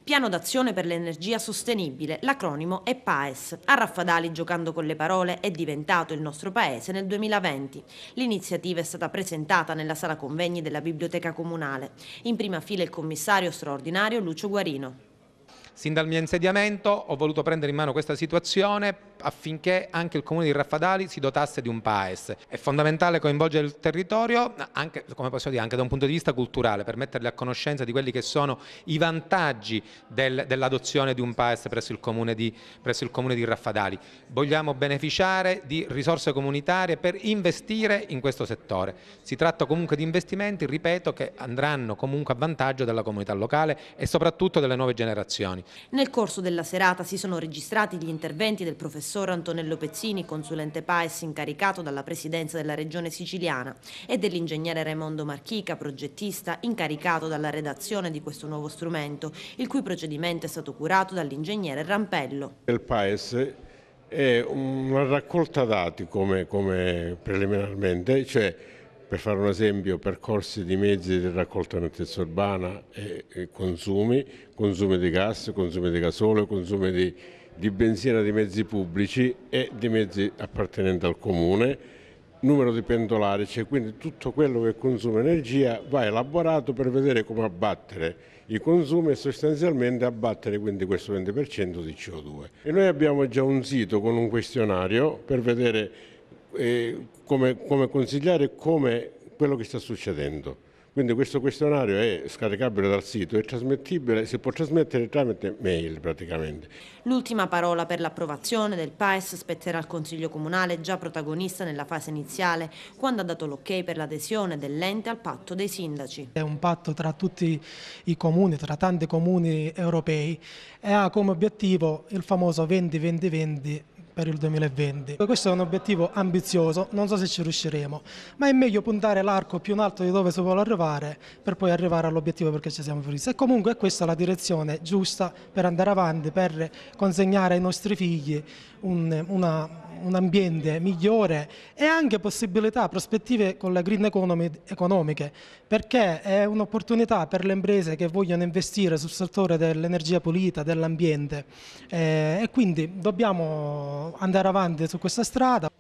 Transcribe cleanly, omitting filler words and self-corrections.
Piano d'azione per l'energia sostenibile, l'acronimo è PAES. A Raffadali, giocando con le parole, è diventato il nostro paese nel 2020. L'iniziativa è stata presentata nella sala convegni della Biblioteca Comunale. In prima fila il commissario straordinario Lucio Guarino. Sin dal mio insediamento ho voluto prendere in mano questa situazione affinché anche il comune di Raffadali si dotasse di un PAES. È fondamentale coinvolgere il territorio, anche, come posso dire, anche da un punto di vista culturale, per metterli a conoscenza di quelli che sono i vantaggi dell'adozione di un PAES presso il comune di Raffadali. Vogliamo beneficiare di risorse comunitarie per investire in questo settore. Si tratta comunque di investimenti, ripeto, che andranno comunque a vantaggio della comunità locale e soprattutto delle nuove generazioni. Nel corso della serata si sono registrati gli interventi del professor Antonello Pezzini, consulente PAES incaricato dalla Presidenza della Regione Siciliana, e dell'ingegnere Raimondo Marchica, progettista incaricato dalla redazione di questo nuovo strumento, il cui procedimento è stato curato dall'ingegnere Rampello. Il PAES è una raccolta dati come preliminarmente, cioè, per fare un esempio, percorsi di mezzi di raccolta nettezza urbana e consumi di gas, consumi di gasolio, consumi di benzina di mezzi pubblici e di mezzi appartenenti al comune, numero di pendolari, cioè quindi tutto quello che consuma energia va elaborato per vedere come abbattere i consumi e sostanzialmente abbattere quindi questo 20% di CO2. E noi abbiamo già un sito con un questionario per vedere come consigliare quello che sta succedendo. Quindi questo questionario è scaricabile dal sito, è trasmettibile, si può trasmettere tramite mail praticamente. L'ultima parola per l'approvazione del PAES spetterà al Consiglio Comunale, già protagonista nella fase iniziale, quando ha dato l'ok per l'adesione dell'ente al patto dei sindaci. È un patto tra tutti i comuni, tra tanti comuni europei, e ha come obiettivo il famoso 20-20-20 per il 2020. Questo è un obiettivo ambizioso, non so se ci riusciremo, ma è meglio puntare l'arco più in alto di dove si vuole arrivare per poi arrivare all'obiettivo perché ci siamo previsti. E comunque questa è la direzione giusta per andare avanti, per consegnare ai nostri figli un ambiente migliore e anche possibilità, prospettive con la green economy economiche, perché è un'opportunità per le imprese che vogliono investire sul settore dell'energia pulita, dell'ambiente, e quindi dobbiamo andare avanti su questa strada.